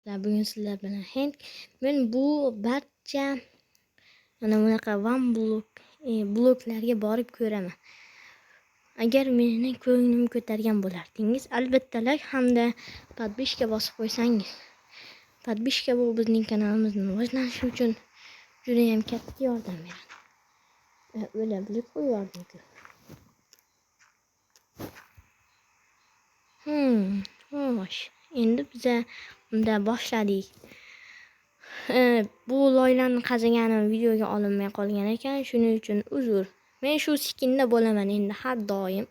Bugun sizlar bilan men bu barcha mana bunaqa bloklarga borib ko'raman. Agar meni ko'nglim ko'targan bo'lardingiz, albatta like hamda podpishka bosib qo'ysangiz. Podpishka bu bizning kanalimizni rivojlanishi uchun juda ham katta yordam beradi. O'ylab bilib qo'yardim-ku. Xo'sh, endi biz unda boshladik. Bu loylarni qazaganim videoga olinmay qolgan ekan, shuning uchun uzr. Men shu skinda bo'laman endi har doim.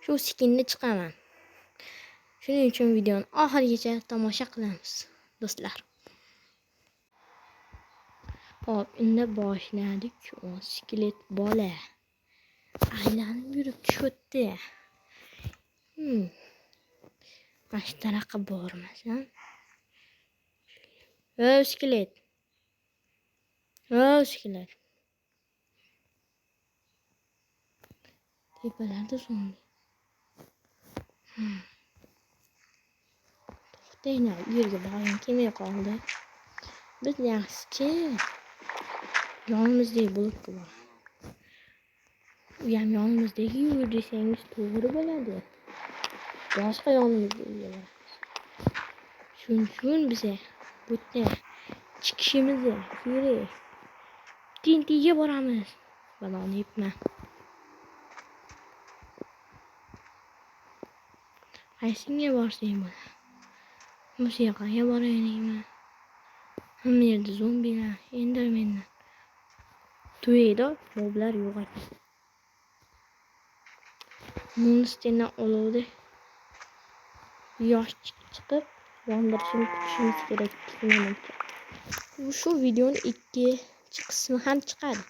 Shu skinda chiqaman. Shuning uchun videoni oxirigacha tomosha qilamiz, do'stlar. Hop, endi boshladik. O skelet bola aylanib yurib tushdi. Mana shu taraqa bormasam. Skelet. Skelet. Tepalarda zombi. To'xtanglar, u yerga borgim kelmay qoldi. Biz yaxshi yonimizdagi blokka bor. U ham yonimizdagi yur desangiz to'g'ri bo'ladi. Boshqa yonimizdagi bor. Shuning uchun biza bu yerda chiqishimiz kerak. Tintiga boramiz. Baloni yepman. Qaysinga borsang bo'ladi. Musiqaga boraylikmi? Hamma yerda zombilar, endermenlar. To'yda moblar yo'q ekan. Monsterdan olovda yosh chiqib, yondirishini kutishimiz kerak. Shu videoning ikkinchi qismi ham chiqadi.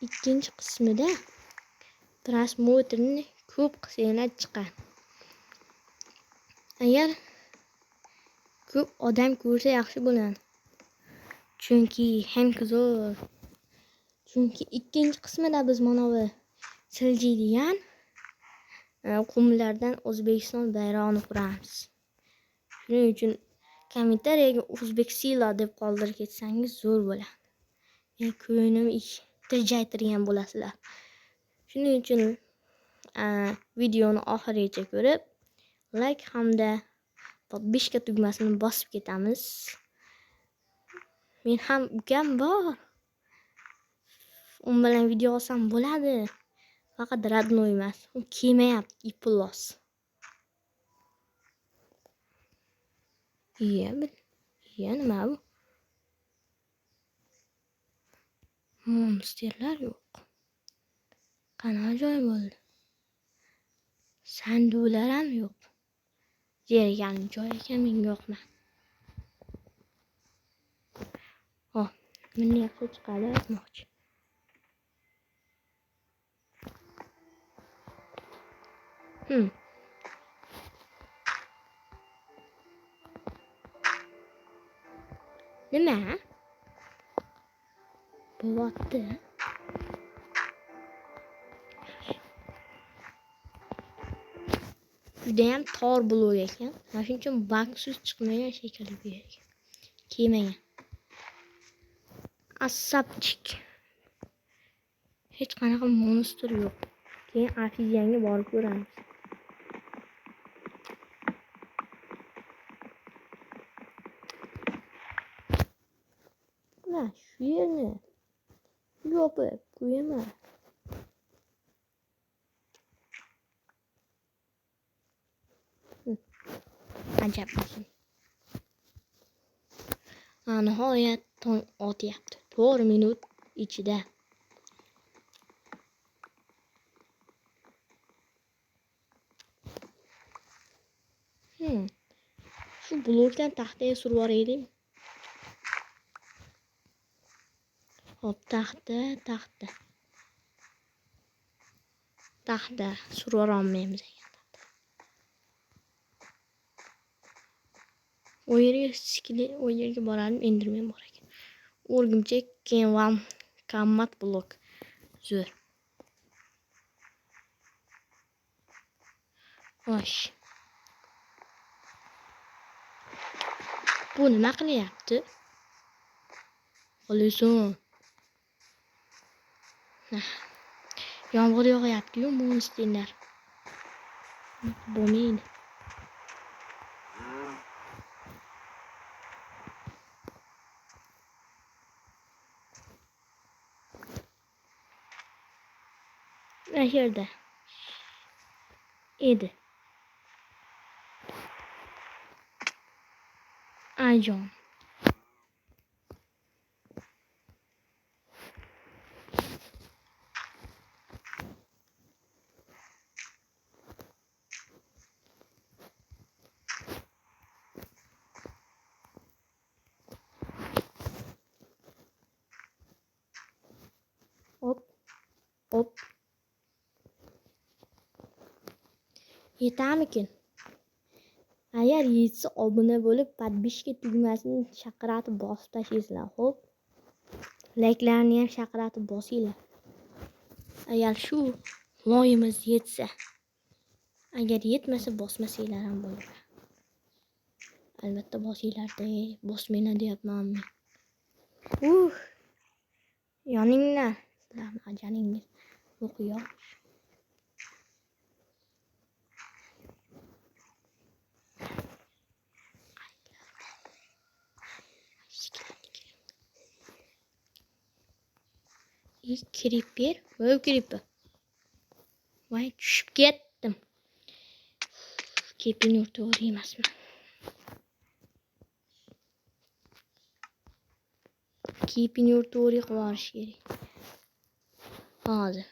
Ikkinchi qismida prosmotrni ko'p qilsanglar chiqadi. Agar ko'p odam ko'rsa yaxshi bo'ladi. Chunki ikkinchi qismida biz mana bu siljiydigan qumlardan O'zbekiston bayrog'ini quramiz. Shuning uchun kommentariyaga O'zbek sila deb qoldirib ketsangiz zo'r bo'ladi. Men ko'nglim tirjaytirgan bo'lasizlar. Shuning uchun videoni oxirigacha ko'rib, like hamda podpishka tugmasini bosib ketamiz. Men ham ukam bor. U bilan video olsam bo'ladi. Faqat radnoy emas. U kelmayapti, iplos. Nima bu? Monsterlar yo'q. Qanaqa joy bo'ldi? Sanduqlar ham yo'q. Zerigan joy ekan, menga yoqmadi. Meni yaxshi chiqadi aytmoqchi. Nima? Bo'lyapti. Judayam tor blok ekan. Shuning uchun baksiz chiqmagan shekilli bu yerga. Kelmagan. Asapchik. Hech qanaqa monster yo'q. Keyin afizanga borib ko'ramiz. Mana shu yerni yopib qo'yaman. Ajab bo'lsin. Nihoyat tong otyapti. 4 minut ichida. Shu blokdan taxtaga surib yuboraylik. Hop, taxta surib olmaymiz ekan. O yerga boralim, endermen bor ekan. O'rgimchak keyin ham qimmat blok. Zo'r. Xo'sh. Bu nima qilyapti? Qo'lisin. Yomg'ir yog'yapti-yu, monsterlar. Bo'lmaydi. Yerda edi. Ajon. Hop. Yetamikin? Agar yetsa obuna bo'lib, podpishka tugmasini chaqiratib bosib tashlaysizlar. Xo'p. Layklarni ham chaqiratib bosinglar. Agar shu loyimiz yetsa. Agar yetmasa bosmasanglar ham bo'ladi. Albatta bosinglar-da, bosmanglar deyapmanmi? Yoninglar. Sizlarning ajalingiz yo'q yo'q. Creeper, creeper. Voy, tushib ketdim. Kepini o'rto'g'ri emasmi? Kepini o'rto'g'ri qilish kerak. Hozir.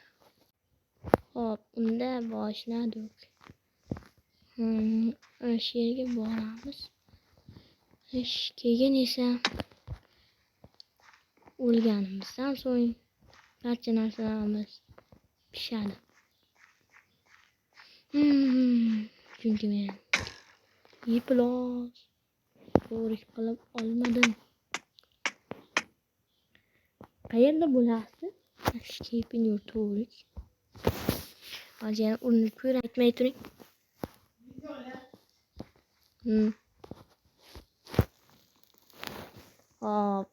Hop, unda boshladik. O'sha yerga boramiz. Keyin esa o'lganimizdan so'ng barcha narsalarimiz pishadi. Chunki men iplos to'g'ri qilib olmadim. Qayerda bo'lasiz? Kepini to'g'ri. Hozir yana urinib ko'ray, aytmay turing. Hop,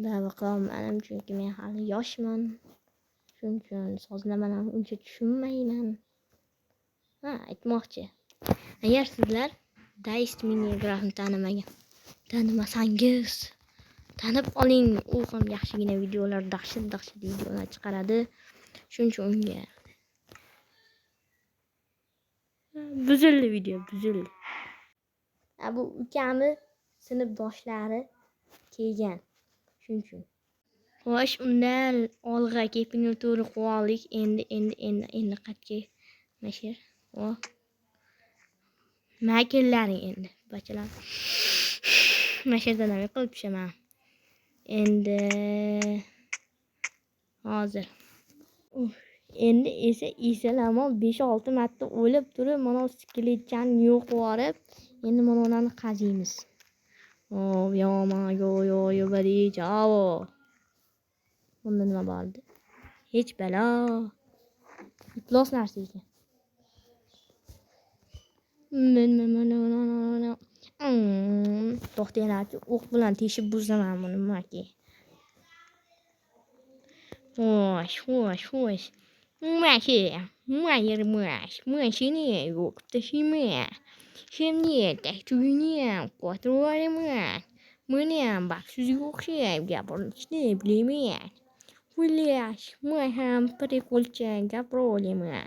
babaqilaman chunki men hali yoshman. Shuning uchun sozlamalarni uncha tushunmayman. Aytmoqchi. Agar sizlar Dice Minecraft'ni tanimasangiz, tanib oling. U ham yaxshigina videolar, dahshat videolar chiqaradi. Shuning uchun unga buzildi video. Bu ukami sinfdoshlari kelgan. Shuning uchun. Xo'sh, undan olg'a kepini to'g'ri qo'ydik. Endi qatga mashir. Makellaring endi, bachalar. Mashirdan nima qilib tushaman. Endi hozir. Endi esa esalamo 5-6 marta o'lib turib, mana skeletchani yo'q qilib, endi mana ularni qaziymiz. Yo bari chavo. Bunda nima bordi? Hech balo. Iplos narsa ekan. To'xtanglar-chi, o'q bilan teshib buzaman buni maki. Xo'sh. Mashina yo'q, tashima. Şimdi tashuvini ham qo'yib Meni ham baxtsizga o'xshab gapirishni bilmayman. Xullas, men ham prekolcha gapira olaman.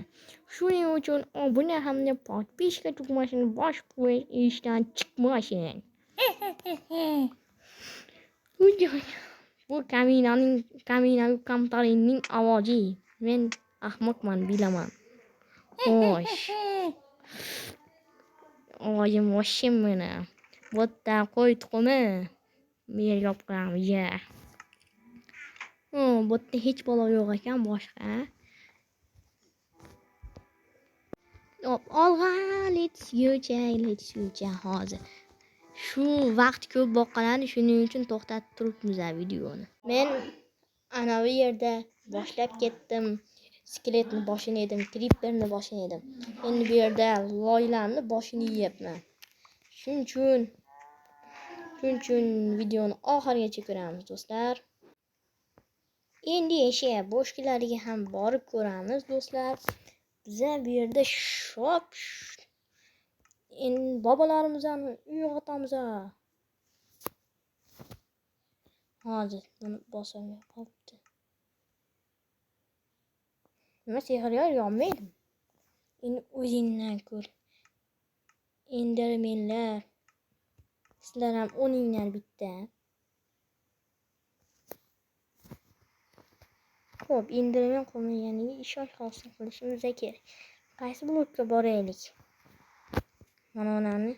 Shuning uchun obuna hamda podpishka tugmasini bosib qo'yish ishdan chiqmasin. Bu kaminaviy kamtarinning ovozi. Men ahmoqman, bilaman. Xo'sh. Ovozim voshim meni. Bo'tta qo'y tuxumi. Men yop qo'yamiz. Bo'tta hech bola yo'q ekan boshqa. Olg'a, let's go hozir. Shu vaqt ko'p boqqanadi, shuning uchun to'xtatib turibmiz videoni. Men ana bu yerda boshlab ketdim. Skeletni boshini yedim, creeperni boshini yedim. Endi bu yerda loylarni boshini yeyapman. Shuning uchun Shuning uchun videoni oxirigacha ko'ramiz do'stlar. Endi esa boshqalariga ham borib ko'ramiz do'stlar. Biza bu yerda shop endi bobolarimizni uyg'otamiz. Hozir buni bosamay qolibdi. Nima sehrgar yonmaydi? Endi o'zingdan ko'r. Endermenlar. Sizlar ham o'ninglar bitta. Xo'p, endermen qolmaganiga ishonch hosil qilishimiz kerak. Qaysi blokka boraylik? Mana ularni.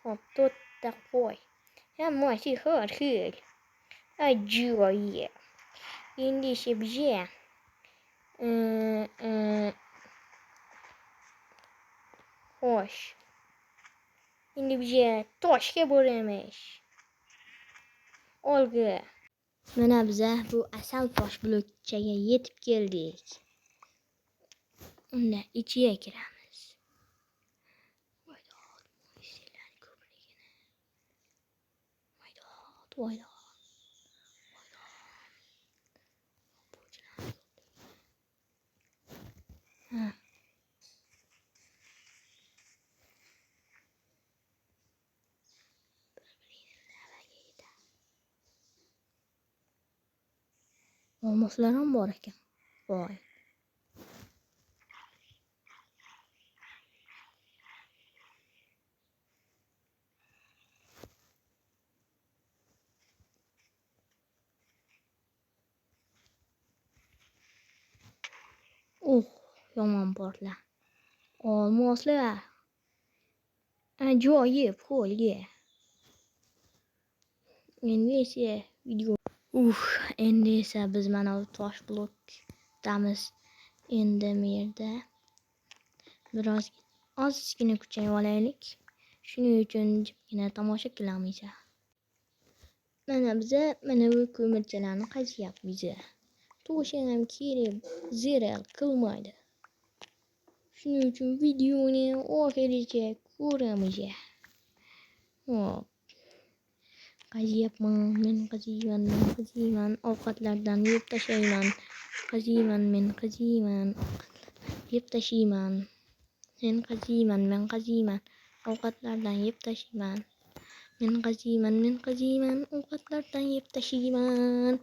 Xo'p, to'rtta qo'y. Hammasi har xil. Ajoyib. Endi esa bizga xo'sh. Endi bizga toshga boramiz. Olg'a. Mana biza bu asal tosh blokchaga yetib keldik. Unda ichiga kiramiz. Voydod. Olmoslar ham bor ekan. Voy. Yomon borlar. Olmoslar. Ajoyib qo'lga. Endi esa video. Endi esa biz mana bu tosh blokdamiz. Endi bu yerda biroz ozgina kuchayib olaylik. Shuning uchun jimgina tomosha qilamiz. Mana biza mana bu ko'mirchalarni qaziyapmiz. To'sha ham kerak ziral qilmaydi. Shuning uchun videoni oxirigacha ko'ramiz. Hop. Men qaziyman. Ovqatlardan yeb tashlayman. Men qaziyman. Yeb tashlayman. Men qaziyman. Ovqatlardan yeb tashlayman. Men qaziyman. Ovqatlardan yeb tashlayman.